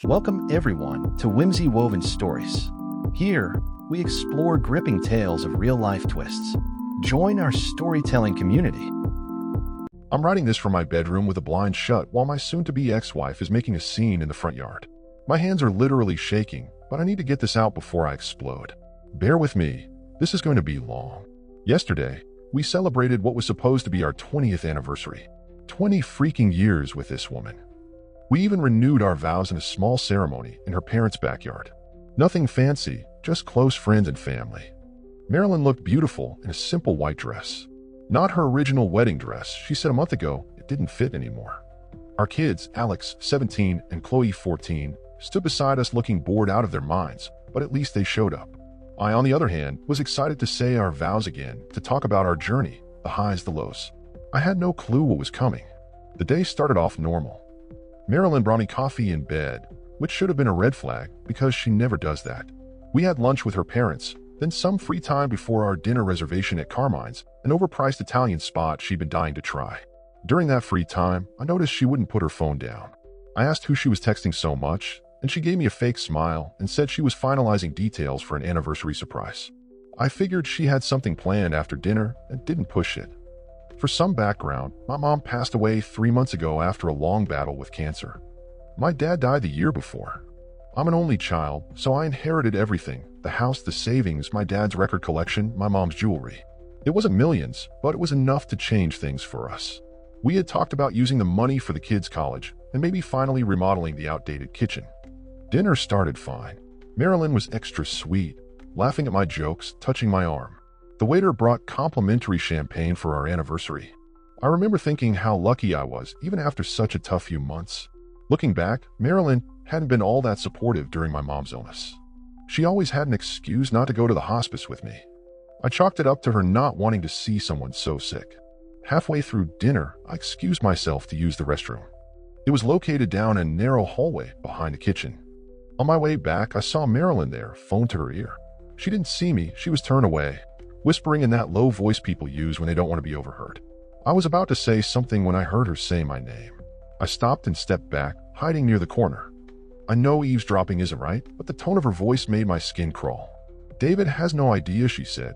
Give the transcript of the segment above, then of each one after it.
Welcome everyone to Whimsy Woven Stories. Here, we explore gripping tales of real-life twists. Join our storytelling community. I'm writing this from my bedroom with a blind shut while my soon-to-be ex-wife is making a scene in the front yard. My hands are literally shaking, but I need to get this out before I explode. Bear with me, this is going to be long. Yesterday, we celebrated what was supposed to be our 20th anniversary. 20 freaking years with this woman. We even renewed our vows in a small ceremony in her parents' backyard. Nothing fancy, just close friends and family. Marilyn looked beautiful in a simple white dress. Not her original wedding dress. She said a month ago it didn't fit anymore. Our kids, Alex, 17, and Chloe, 14, stood beside us looking bored out of their minds, but at least they showed up. I, on the other hand, was excited to say our vows again, to talk about our journey, the highs, the lows. I had no clue what was coming. The day started off normal. Marilyn brought me coffee in bed, which should have been a red flag because she never does that. We had lunch with her parents, then some free time before our dinner reservation at Carmine's, an overpriced Italian spot she'd been dying to try. During that free time, I noticed she wouldn't put her phone down. I asked who she was texting so much, and she gave me a fake smile and said she was finalizing details for an anniversary surprise. I figured she had something planned after dinner and didn't push it. For some background, my mom passed away 3 months ago after a long battle with cancer. My dad died the year before. I'm an only child, so I inherited everything: the house, the savings, my dad's record collection, my mom's jewelry. It wasn't millions, but it was enough to change things for us. We had talked about using the money for the kids' college and maybe finally remodeling the outdated kitchen. Dinner started fine. Marilyn was extra sweet, laughing at my jokes, touching my arm. The waiter brought complimentary champagne for our anniversary. I remember thinking how lucky I was, even after such a tough few months. Looking back, Marilyn hadn't been all that supportive during my mom's illness. She always had an excuse not to go to the hospice with me. I chalked it up to her not wanting to see someone so sick. Halfway through dinner, I excused myself to use the restroom. It was located down a narrow hallway behind the kitchen. On my way back, I saw Marilyn there, phone to her ear. She didn't see me, she was turned away, whispering in that low voice people use when they don't want to be overheard. I was about to say something when I heard her say my name. I stopped and stepped back, hiding near the corner. I know eavesdropping isn't right, but the tone of her voice made my skin crawl. "David has no idea," she said.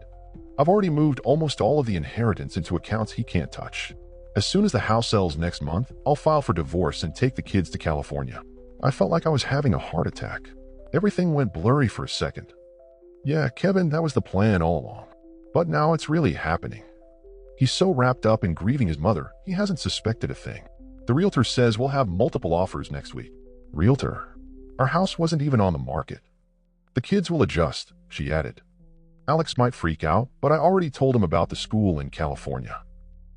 "I've already moved almost all of the inheritance into accounts he can't touch. As soon as the house sells next month, I'll file for divorce and take the kids to California." I felt like I was having a heart attack. Everything went blurry for a second. Yeah, Kevin, that was the plan all along. But now it's really happening. He's so wrapped up in grieving his mother, he hasn't suspected a thing. The realtor says we'll have multiple offers next week. Realtor? Our house wasn't even on the market. "The kids will adjust," she added. "Alex might freak out, but I already told him about the school in California.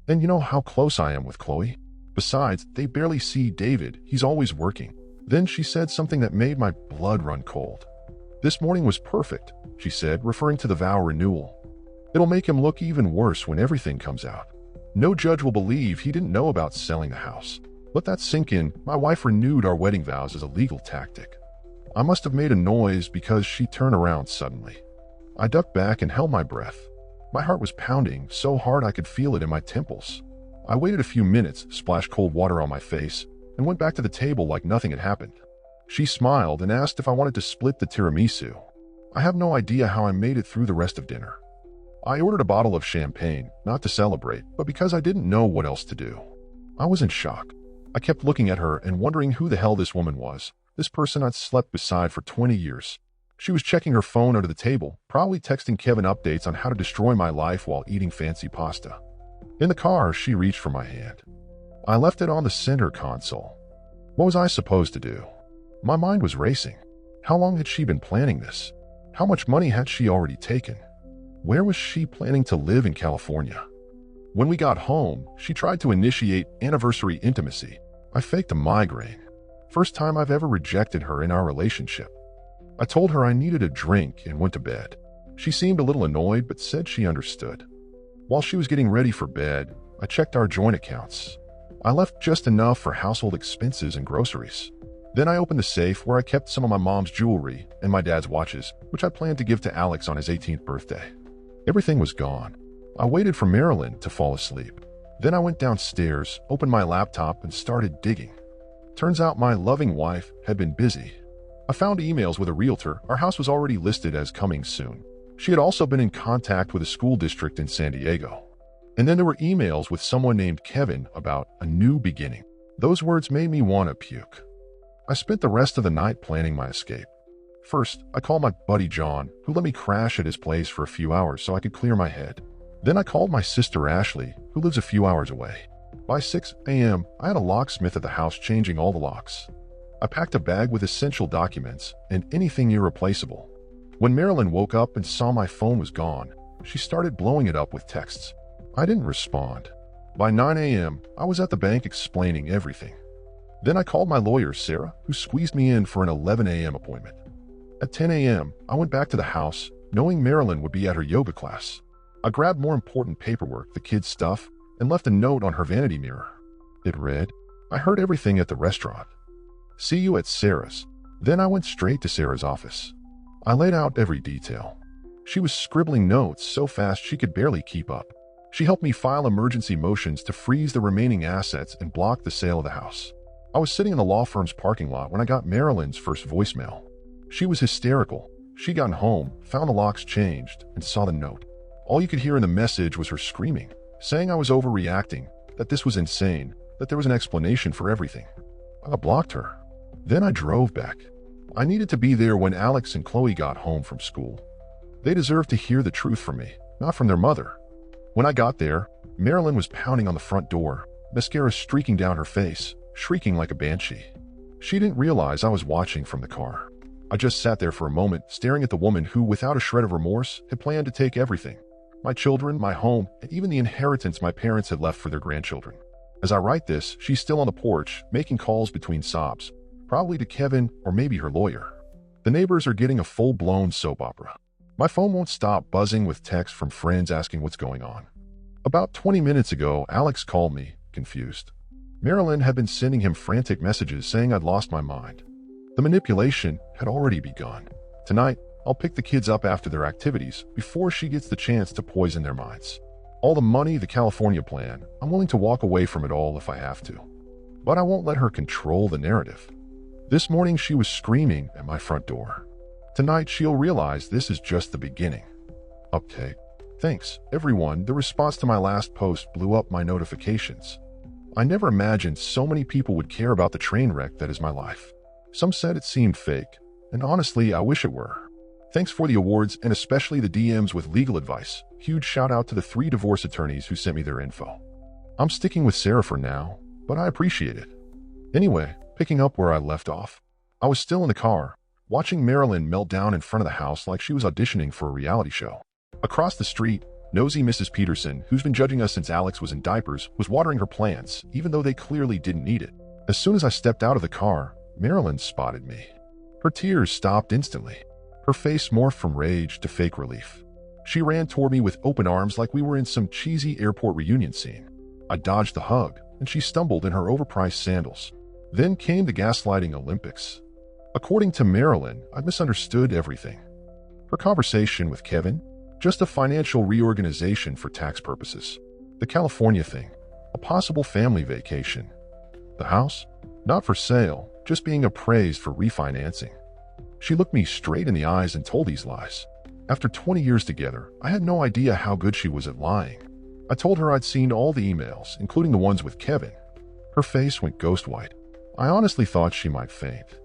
And you know how close I am with Chloe? Besides, they barely see David, he's always working." Then she said something that made my blood run cold. "This morning was perfect," she said, referring to the vow renewal. "It'll make him look even worse when everything comes out. No judge will believe he didn't know about selling the house." Let that sink in. My wife renewed our wedding vows as a legal tactic. I must have made a noise because she turned around suddenly. I ducked back and held my breath. My heart was pounding so hard I could feel it in my temples. I waited a few minutes, splashed cold water on my face, and went back to the table like nothing had happened. She smiled and asked if I wanted to split the tiramisu. I have no idea how I made it through the rest of dinner. I ordered a bottle of champagne, not to celebrate, but because I didn't know what else to do. I was in shock. I kept looking at her and wondering who the hell this woman was, this person I'd slept beside for 20 years. She was checking her phone under the table, probably texting Kevin updates on how to destroy my life while eating fancy pasta. In the car, she reached for my hand. I left it on the center console. What was I supposed to do? My mind was racing. How long had she been planning this? How much money had she already taken? Where was she planning to live in California? When we got home, she tried to initiate anniversary intimacy. I faked a migraine. First time I've ever rejected her in our relationship. I told her I needed a drink and went to bed. She seemed a little annoyed but said she understood. While she was getting ready for bed, I checked our joint accounts. I left just enough for household expenses and groceries. Then I opened the safe where I kept some of my mom's jewelry and my dad's watches, which I planned to give to Alex on his 18th birthday. Everything was gone. I waited for Marilyn to fall asleep. Then I went downstairs, opened my laptop, and started digging. Turns out my loving wife had been busy. I found emails with a realtor. Our house was already listed as coming soon. She had also been in contact with a school district in San Diego. And then there were emails with someone named Kevin about a new beginning. Those words made me want to puke. I spent the rest of the night planning my escape. First, I called my buddy John, who let me crash at his place for a few hours so I could clear my head. Then I called my sister Ashley, who lives a few hours away. By 6 a.m., I had a locksmith at the house changing all the locks. I packed a bag with essential documents and anything irreplaceable. When Marilyn woke up and saw my phone was gone, she started blowing it up with texts. I didn't respond. By 9 a.m., I was at the bank explaining everything. Then I called my lawyer, Sarah, who squeezed me in for an 11 a.m. appointment. At 10 a.m., I went back to the house, knowing Marilyn would be at her yoga class. I grabbed more important paperwork, the kids' stuff, and left a note on her vanity mirror. It read, "I heard everything at the restaurant. See you at Sarah's." Then I went straight to Sarah's office. I laid out every detail. She was scribbling notes so fast she could barely keep up. She helped me file emergency motions to freeze the remaining assets and block the sale of the house. I was sitting in the law firm's parking lot when I got Marilyn's first voicemail. She was hysterical. She'd gotten home, found the locks changed, and saw the note. All you could hear in the message was her screaming, saying I was overreacting, that this was insane, that there was an explanation for everything. I blocked her. Then I drove back. I needed to be there when Alex and Chloe got home from school. They deserved to hear the truth from me, not from their mother. When I got there, Marilyn was pounding on the front door, mascara streaking down her face, shrieking like a banshee. She didn't realize I was watching from the car. I just sat there for a moment, staring at the woman who, without a shred of remorse, had planned to take everything. My children, my home, and even the inheritance my parents had left for their grandchildren. As I write this, she's still on the porch, making calls between sobs, probably to Kevin or maybe her lawyer. The neighbors are getting a full-blown soap opera. My phone won't stop buzzing with texts from friends asking what's going on. About 20 minutes ago, Alex called me, confused. Marilyn had been sending him frantic messages saying I'd lost my mind. The manipulation had already begun. Tonight, I'll pick the kids up after their activities before she gets the chance to poison their minds. All the money, the California plan, I'm willing to walk away from it all if I have to. But I won't let her control the narrative. This morning she was screaming at my front door. Tonight she'll realize this is just the beginning. Update. Thanks, everyone. The response to my last post blew up my notifications. I never imagined so many people would care about the train wreck that is my life. Some said it seemed fake, and honestly, I wish it were. Thanks for the awards and especially the DMs with legal advice. Huge shout out to the 3 divorce attorneys who sent me their info. I'm sticking with Sarah for now, but I appreciate it. Anyway, picking up where I left off. I was still in the car, watching Marilyn melt down in front of the house like she was auditioning for a reality show. Across the street, nosy Mrs. Peterson, who's been judging us since Alex was in diapers, was watering her plants, even though they clearly didn't need it. As soon as I stepped out of the car, Marilyn spotted me. Her tears stopped instantly. Her face morphed from rage to fake relief. She ran toward me with open arms like we were in some cheesy airport reunion scene. I dodged the hug, and she stumbled in her overpriced sandals. Then came the gaslighting Olympics. According to Marilyn, I misunderstood everything. Her conversation with Kevin? Just a financial reorganization for tax purposes. The California thing? A possible family vacation. The house? Not for sale, just being appraised for refinancing. She looked me straight in the eyes and told these lies. After 20 years together, I had no idea how good she was at lying. I told her I'd seen all the emails, including the ones with Kevin. Her face went ghost white. I honestly thought she might faint.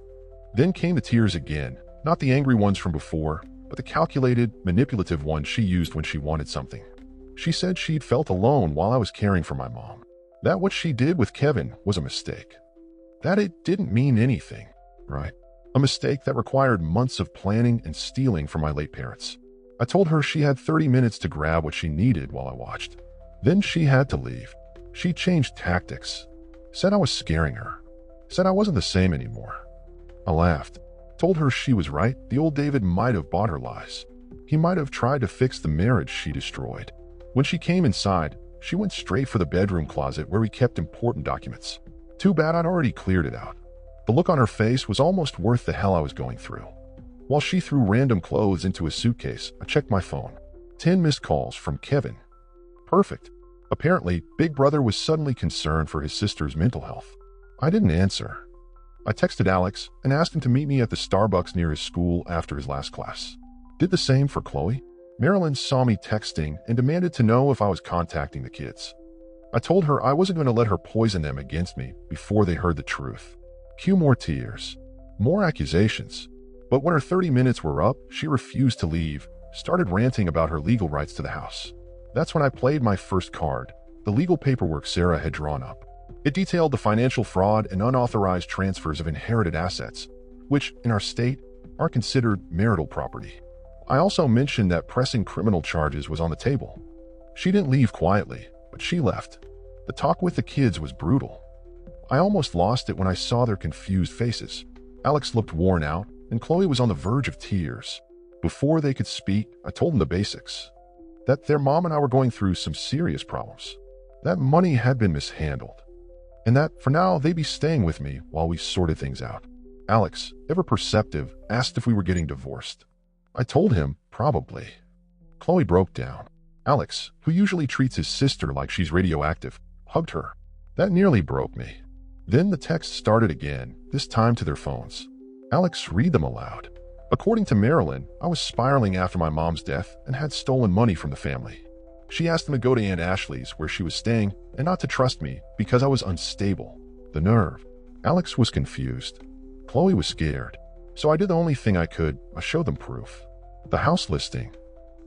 Then came the tears again, not the angry ones from before, but the calculated, manipulative ones she used when she wanted something. She said she'd felt alone while I was caring for my mom. That what she did with Kevin was a mistake. That it didn't mean anything, right? A mistake that required months of planning and stealing from my late parents. I told her she had 30 minutes to grab what she needed while I watched. Then she had to leave. She changed tactics. Said I was scaring her. Said I wasn't the same anymore. I laughed. Told her she was right. The old David might have bought her lies. He might have tried to fix the marriage she destroyed. When she came inside, she went straight for the bedroom closet where we kept important documents. Too bad I'd already cleared it out. The look on her face was almost worth the hell I was going through. While she threw random clothes into a suitcase, I checked my phone. 10 missed calls from Kevin. Perfect. Apparently, Big Brother was suddenly concerned for his sister's mental health. I didn't answer. I texted Alex and asked him to meet me at the Starbucks near his school after his last class. Did the same for Chloe. Marilyn saw me texting and demanded to know if I was contacting the kids. I told her I wasn't going to let her poison them against me before they heard the truth. Cue more tears. More accusations. But when her 30 minutes were up, she refused to leave, started ranting about her legal rights to the house. That's when I played my first card, the legal paperwork Sarah had drawn up. It detailed the financial fraud and unauthorized transfers of inherited assets, which, in our state, are considered marital property. I also mentioned that pressing criminal charges was on the table. She didn't leave quietly, but she left. The talk with the kids was brutal. I almost lost it when I saw their confused faces. Alex looked worn out, and Chloe was on the verge of tears. Before they could speak, I told them the basics. That their mom and I were going through some serious problems. That money had been mishandled. And that, for now, they'd be staying with me while we sorted things out. Alex, ever perceptive, asked if we were getting divorced. I told him, probably. Chloe broke down. Alex, who usually treats his sister like she's radioactive, hugged her. That nearly broke me. Then the texts started again, this time to their phones. Alex read them aloud. According to Marilyn, I was spiraling after my mom's death and had stolen money from the family. She asked them to go to Aunt Ashley's, where she was staying, and not to trust me because I was unstable. The nerve. Alex was confused. Chloe was scared. So I did the only thing I could. I showed them proof. The house listing.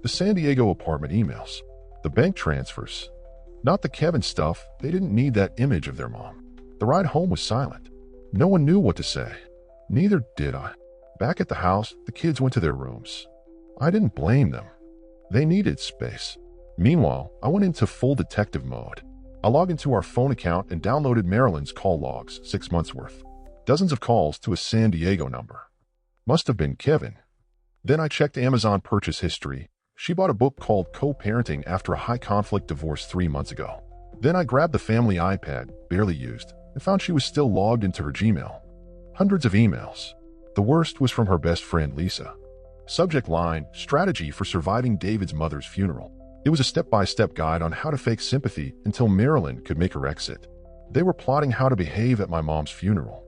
The San Diego apartment emails. The bank transfers. Not the Kevin stuff. They didn't need that image of their mom. The ride home was silent. No one knew what to say. Neither did I. Back at the house, the kids went to their rooms. I didn't blame them. They needed space. Meanwhile, I went into full detective mode. I logged into our phone account and downloaded Marilyn's call logs, 6 months worth. Dozens of calls to a San Diego number. Must have been Kevin. Then I checked Amazon purchase history. She bought a book called Co-Parenting after a high-conflict divorce 3 months ago. Then I grabbed the family iPad, barely used, and found she was still logged into her Gmail. Hundreds of emails. The worst was from her best friend, Lisa. Subject line, strategy for surviving David's mother's funeral. It was a step-by-step guide on how to fake sympathy until Marilyn could make her exit. They were plotting how to behave at my mom's funeral.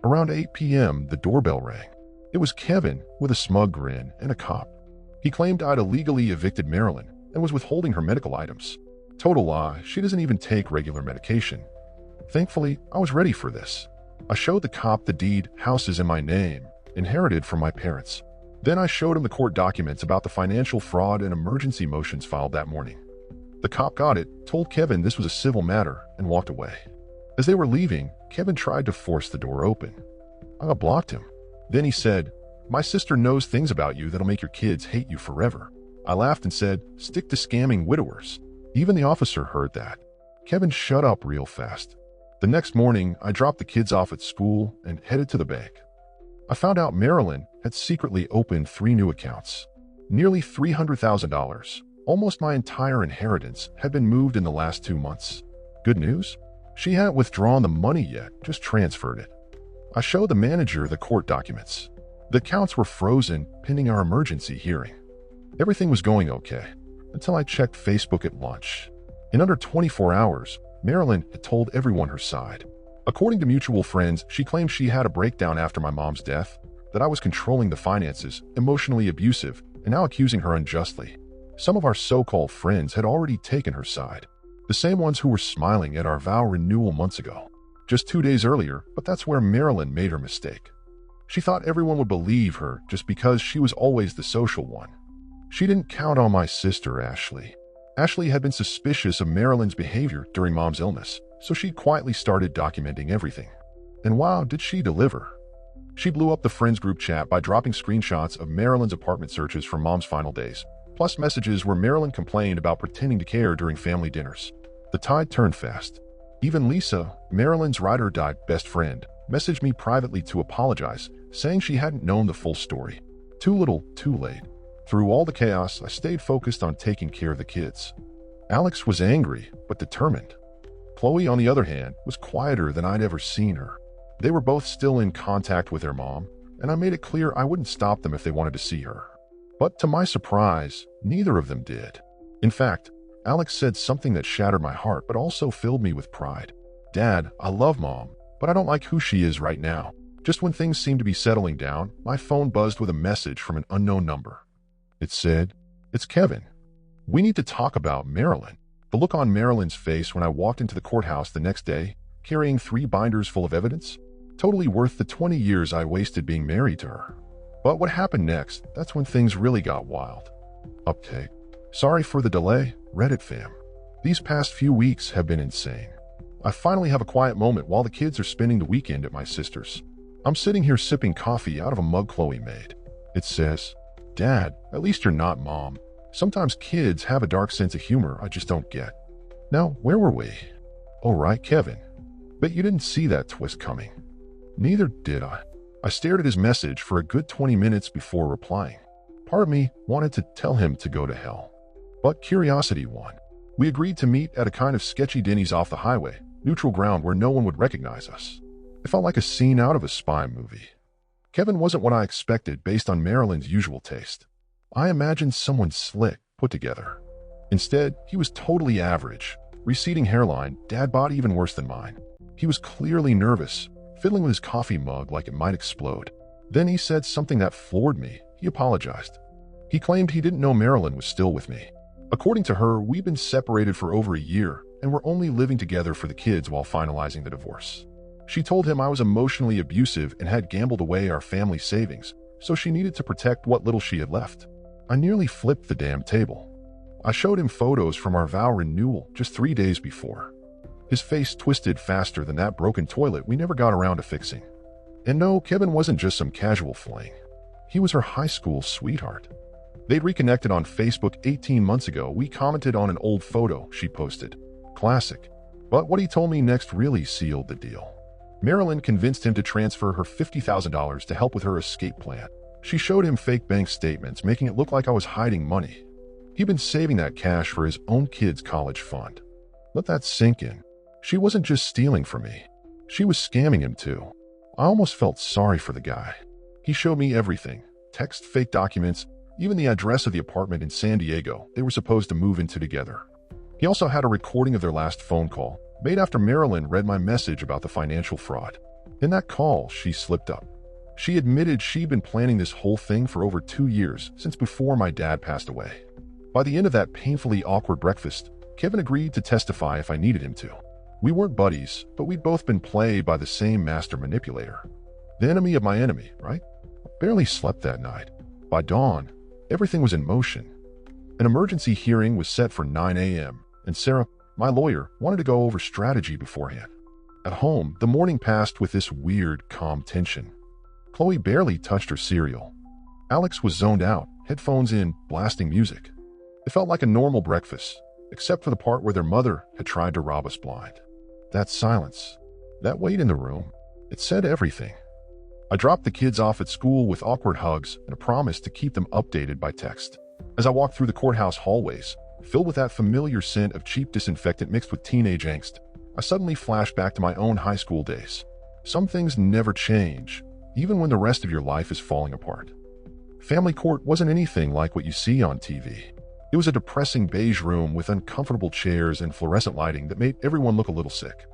Around 8 p.m., the doorbell rang. It was Kevin, with a smug grin, and a cop. He claimed I'd illegally evicted Marilyn and was withholding her medical items. Total lie, she doesn't even take regular medication. Thankfully, I was ready for this. I showed the cop the deed, house is in my name, inherited from my parents. Then I showed him the court documents about the financial fraud and emergency motions filed that morning. The cop got it, told Kevin this was a civil matter, and walked away. As they were leaving, Kevin tried to force the door open. I blocked him. Then he said, "My sister knows things about you that'll make your kids hate you forever." I laughed and said, "Stick to scamming widowers." Even the officer heard that. Kevin shut up real fast. The next morning, I dropped the kids off at school and headed to the bank. I found out Marilyn had secretly opened 3 new accounts. Nearly $300,000, almost my entire inheritance, had been moved in the last 2 months. Good news? She hadn't withdrawn the money yet, just transferred it. I showed the manager the court documents. The accounts were frozen, pending our emergency hearing. Everything was going okay, until I checked Facebook at lunch. In under 24 hours, Marilyn had told everyone her side. According to mutual friends, she claimed she had a breakdown after my mom's death, that I was controlling the finances, emotionally abusive, and now accusing her unjustly. Some of our so-called friends had already taken her side. The same ones who were smiling at our vow renewal months ago. Just 2 days earlier, but that's where Marilyn made her mistake. She thought everyone would believe her just because she was always the social one. She didn't count on my sister, Ashley. Ashley had been suspicious of Marilyn's behavior during Mom's illness, so she quietly started documenting everything. And wow, did she deliver. She blew up the friends group chat by dropping screenshots of Marilyn's apartment searches from Mom's final days, plus messages where Marilyn complained about pretending to care during family dinners. The tide turned fast. Even Lisa, Marilyn's ride-or-die best friend, messaged me privately to apologize, saying she hadn't known the full story. Too little, too late. Through all the chaos, I stayed focused on taking care of the kids. Alex was angry, but determined. Chloe, on the other hand, was quieter than I'd ever seen her. They were both still in contact with their mom, and I made it clear I wouldn't stop them if they wanted to see her. But to my surprise, neither of them did. In fact, Alex said something that shattered my heart but also filled me with pride. "Dad, I love Mom, but I don't like who she is right now. Just when things seemed to be settling down, my phone buzzed with a message from an unknown number. It said, "It's Kevin. We need to talk about Marilyn." The look on Marilyn's face when I walked into the courthouse the next day, carrying 3 binders full of evidence, totally worth the 20 years I wasted being married to her. But what happened next, that's when things really got wild. Update. Sorry for the delay, Reddit fam. These past few weeks have been insane. I finally have a quiet moment while the kids are spending the weekend at my sister's. I'm sitting here sipping coffee out of a mug Chloe made. It says, "Dad, at least you're not Mom. Sometimes kids have a dark sense of humor I just don't get." Now, where were we? Oh right, Kevin. Bet you didn't see that twist coming. Neither did I. I stared at his message for a good 20 minutes before replying. Part of me wanted to tell him to go to hell. But curiosity won. We agreed to meet at a kind of sketchy Denny's off the highway, neutral ground where no one would recognize us. It felt like a scene out of a spy movie. Kevin wasn't what I expected based on Marilyn's usual taste. I imagined someone slick, put together. Instead, he was totally average. Receding hairline, dad bod even worse than mine. He was clearly nervous, fiddling with his coffee mug like it might explode. Then he said something that floored me. He apologized. He claimed he didn't know Marilyn was still with me. According to her, we'd been separated for over a year and were only living together for the kids while finalizing the divorce. She told him I was emotionally abusive and had gambled away our family savings, so she needed to protect what little she had left. I nearly flipped the damn table. I showed him photos from our vow renewal just 3 days before. His face twisted faster than that broken toilet we never got around to fixing. And no, Kevin wasn't just some casual fling. He was her high school sweetheart. They'd reconnected on Facebook 18 months ago. We commented on an old photo she posted. Classic. But what he told me next really sealed the deal. Marilyn convinced him to transfer her $50,000 to help with her escape plan. She showed him fake bank statements, making it look like I was hiding money. He'd been saving that cash for his own kids' college fund. Let that sink in. She wasn't just stealing from me. She was scamming him too. I almost felt sorry for the guy. He showed me everything. Text, fake documents, even the address of the apartment in San Diego they were supposed to move into together. He also had a recording of their last phone call, made after Marilyn read my message about the financial fraud. In that call, she slipped up. She admitted she'd been planning this whole thing for over 2 years, since before my dad passed away. By the end of that painfully awkward breakfast, Kevin agreed to testify if I needed him to. We weren't buddies, but we'd both been played by the same master manipulator. The enemy of my enemy, right? I barely slept that night. By dawn, everything was in motion. An emergency hearing was set for 9 a.m., and Sarah, my lawyer, wanted to go over strategy beforehand. At home, the morning passed with this weird, calm tension. Chloe barely touched her cereal. Alex was zoned out, headphones in, blasting music. It felt like a normal breakfast, except for the part where their mother had tried to rob us blind. That silence, that weight in the room, it said everything. I dropped the kids off at school with awkward hugs and a promise to keep them updated by text. As I walked through the courthouse hallways, filled with that familiar scent of cheap disinfectant mixed with teenage angst, I suddenly flashed back to my own high school days. Some things never change, even when the rest of your life is falling apart. Family court wasn't anything like what you see on TV. It was a depressing beige room with uncomfortable chairs and fluorescent lighting that made everyone look a little sick.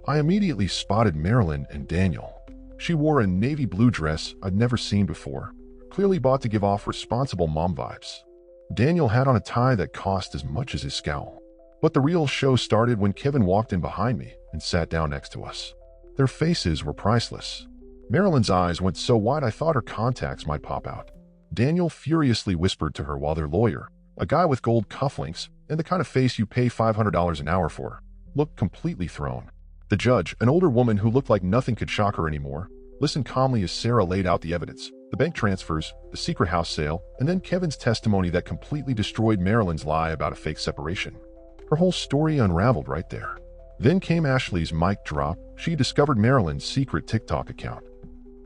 I immediately spotted Marilyn and Daniel. She wore a navy blue dress I'd never seen before, clearly bought to give off responsible mom vibes. Daniel had on a tie that cost as much as his scowl. But the real show started when Kevin walked in behind me and sat down next to us. Their faces were priceless. Marilyn's eyes went so wide I thought her contacts might pop out. Daniel furiously whispered to her while their lawyer, a guy with gold cufflinks and the kind of face you pay $500 an hour for, looked completely thrown. The judge, an older woman who looked like nothing could shock her anymore, listened calmly as Sarah laid out the evidence, the bank transfers, the secret house sale, and then Kevin's testimony that completely destroyed Marilyn's lie about a fake separation. Her whole story unraveled right there. Then came Ashley's mic drop. She discovered Marilyn's secret TikTok account.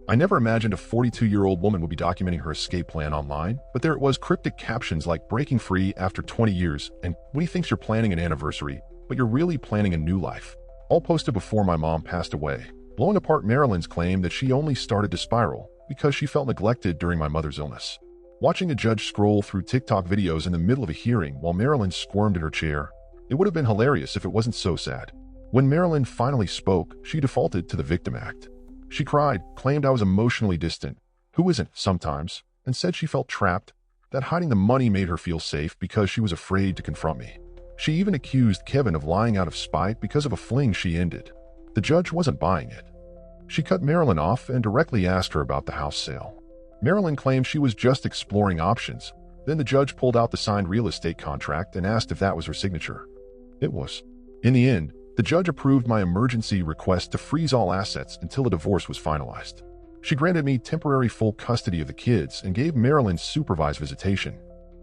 I never imagined a 42-year-old woman would be documenting her escape plan online, but there it was, cryptic captions like "breaking free after 20 years" and "we thinks you're planning an anniversary, but you're really planning a new life," all posted before my mom passed away, blowing apart Marilyn's claim that she only started to spiral because she felt neglected during my mother's illness. Watching a judge scroll through TikTok videos in the middle of a hearing while Marilyn squirmed in her chair, it would have been hilarious if it wasn't so sad. When Marilyn finally spoke, she defaulted to the victim act. She cried, claimed I was emotionally distant, who isn't sometimes, and said she felt trapped, that hiding the money made her feel safe because she was afraid to confront me. She even accused Kevin of lying out of spite because of a fling she ended. The judge wasn't buying it. She cut Marilyn off and directly asked her about the house sale. Marilyn claimed she was just exploring options. Then the judge pulled out the signed real estate contract and asked if that was her signature. It was. In the end, the judge approved my emergency request to freeze all assets until a divorce was finalized. She granted me temporary full custody of the kids and gave Marilyn supervised visitation.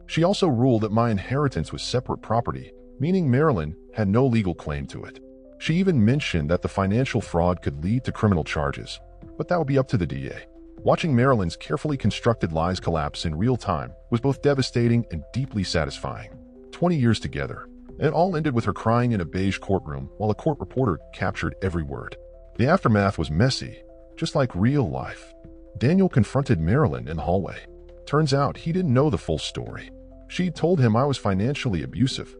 She also ruled that my inheritance was separate property, meaning Marilyn had no legal claim to it. She even mentioned that the financial fraud could lead to criminal charges, but that would be up to the DA. Watching Marilyn's carefully constructed lies collapse in real time was both devastating and deeply satisfying. 20 years together, and it all ended with her crying in a beige courtroom while a court reporter captured every word. The aftermath was messy, just like real life. Daniel confronted Marilyn in the hallway. Turns out he didn't know the full story. She'd told him I was financially abusive.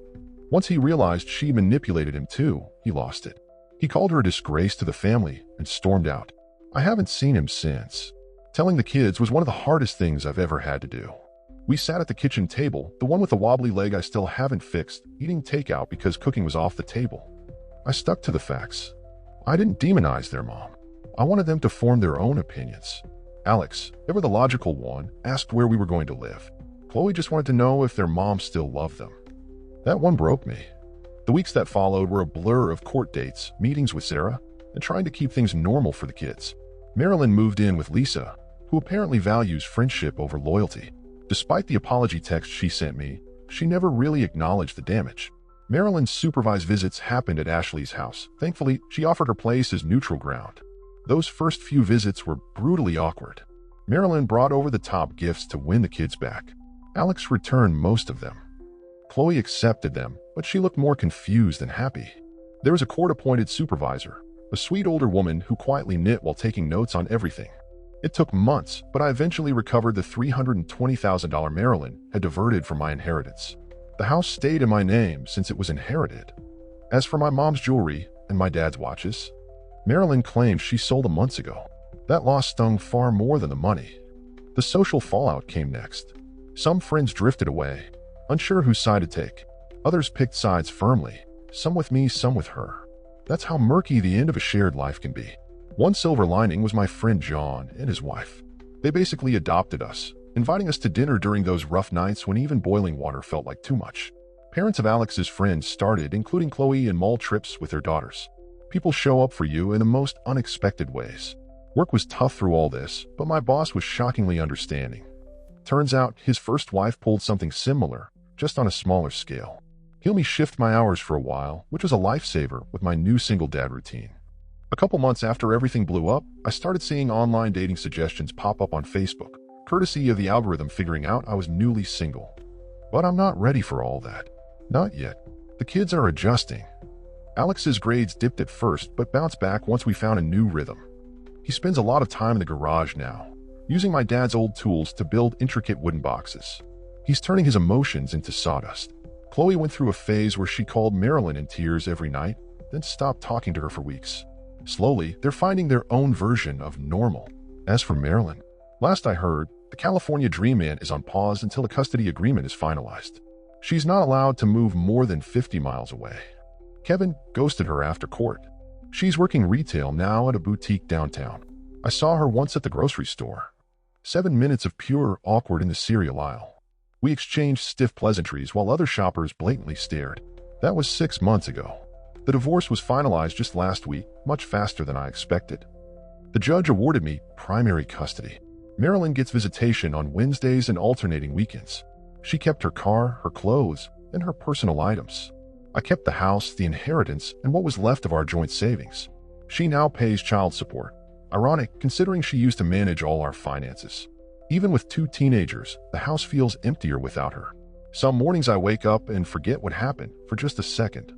Once he realized she manipulated him too, he lost it. He called her a disgrace to the family and stormed out. I haven't seen him since. Telling the kids was one of the hardest things I've ever had to do. We sat at the kitchen table, the one with the wobbly leg I still haven't fixed, eating takeout because cooking was off the table. I stuck to the facts. I didn't demonize their mom. I wanted them to form their own opinions. Alex, ever the logical one, asked where we were going to live. Chloe just wanted to know if their mom still loved them. That one broke me. The weeks that followed were a blur of court dates, meetings with Sarah, and trying to keep things normal for the kids. Marilyn moved in with Lisa, who apparently values friendship over loyalty. Despite the apology text she sent me, she never really acknowledged the damage. Marilyn's supervised visits happened at Ashley's house. Thankfully, she offered her place as neutral ground. Those first few visits were brutally awkward. Marilyn brought over-the-top gifts to win the kids back. Alex returned most of them. Chloe accepted them, but she looked more confused than happy. There was a court-appointed supervisor, a sweet older woman who quietly knit while taking notes on everything. It took months, but I eventually recovered the $320,000 Marilyn had diverted from my inheritance. The house stayed in my name since it was inherited. As for my mom's jewelry and my dad's watches, Marilyn claimed she sold them months ago. That loss stung far more than the money. The social fallout came next. Some friends drifted away, unsure whose side to take. Others picked sides firmly, some with me, some with her. That's how murky the end of a shared life can be. One silver lining was my friend John and his wife. They basically adopted us, inviting us to dinner during those rough nights when even boiling water felt like too much. Parents of Alex's friends started including Chloe in mall trips with their daughters. People show up for you in the most unexpected ways. Work was tough through all this, but my boss was shockingly understanding. Turns out his first wife pulled something similar, just on a smaller scale. He let me shift my hours for a while, which was a lifesaver with my new single dad routine. A couple months after everything blew up, I started seeing online dating suggestions pop up on Facebook, courtesy of the algorithm figuring out I was newly single. But I'm not ready for all that. Not yet. The kids are adjusting. Alex's grades dipped at first, but bounced back once we found a new rhythm. He spends a lot of time in the garage now, using my dad's old tools to build intricate wooden boxes. He's turning his emotions into sawdust. Chloe went through a phase where she called Marilyn in tears every night, then stopped talking to her for weeks. Slowly, they're finding their own version of normal. As for Marilyn, last I heard, the California Dream Man is on pause until a custody agreement is finalized. She's not allowed to move more than 50 miles away. Kevin ghosted her after court. She's working retail now at a boutique downtown. I saw her once at the grocery store. 7 minutes of pure awkward in the cereal aisle. We exchanged stiff pleasantries while other shoppers blatantly stared. That was 6 months ago. The divorce was finalized just last week, much faster than I expected. The judge awarded me primary custody. Marilyn gets visitation on Wednesdays and alternating weekends. She kept her car, her clothes, and her personal items. I kept the house, the inheritance, and what was left of our joint savings. She now pays child support. Ironic, considering she used to manage all our finances. Even with 2 teenagers, the house feels emptier without her. Some mornings I wake up and forget what happened for just a second.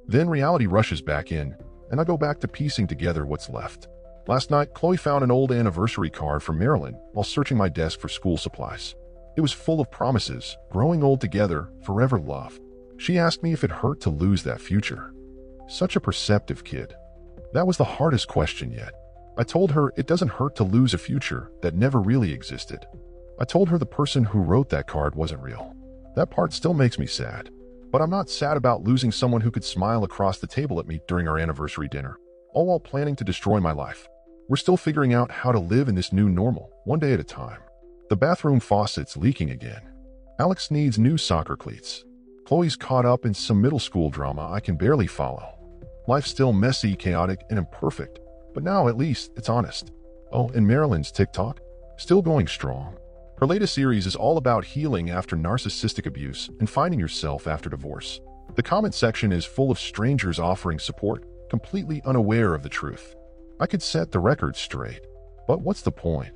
Then reality rushes back in, and I go back to piecing together what's left. Last night, Chloe found an old anniversary card from Marilyn while searching my desk for school supplies. It was full of promises, growing old together, forever love. She asked me if it hurt to lose that future. Such a perceptive kid. That was the hardest question yet. I told her it doesn't hurt to lose a future that never really existed. I told her the person who wrote that card wasn't real. That part still makes me sad. But I'm not sad about losing someone who could smile across the table at me during our anniversary dinner, all while planning to destroy my life. We're still figuring out how to live in this new normal, one day at a time. The bathroom faucet's leaking again. Alex needs new soccer cleats. Chloe's caught up in some middle school drama I can barely follow. Life's still messy, chaotic, and imperfect, but now at least it's honest. Oh, and Marilyn's TikTok? Still going strong. Her latest series is all about healing after narcissistic abuse and finding yourself after divorce. The comment section is full of strangers offering support, completely unaware of the truth. I could set the record straight, but what's the point?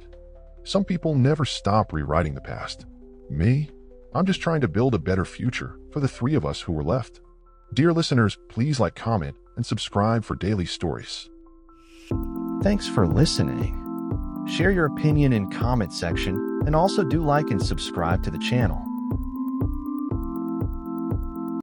Some people never stop rewriting the past. Me? I'm just trying to build a better future for the three of us who were left. Dear listeners, please like, comment, and subscribe for daily stories. Thanks for listening. Share your opinion in comment section and also do like and subscribe to the channel.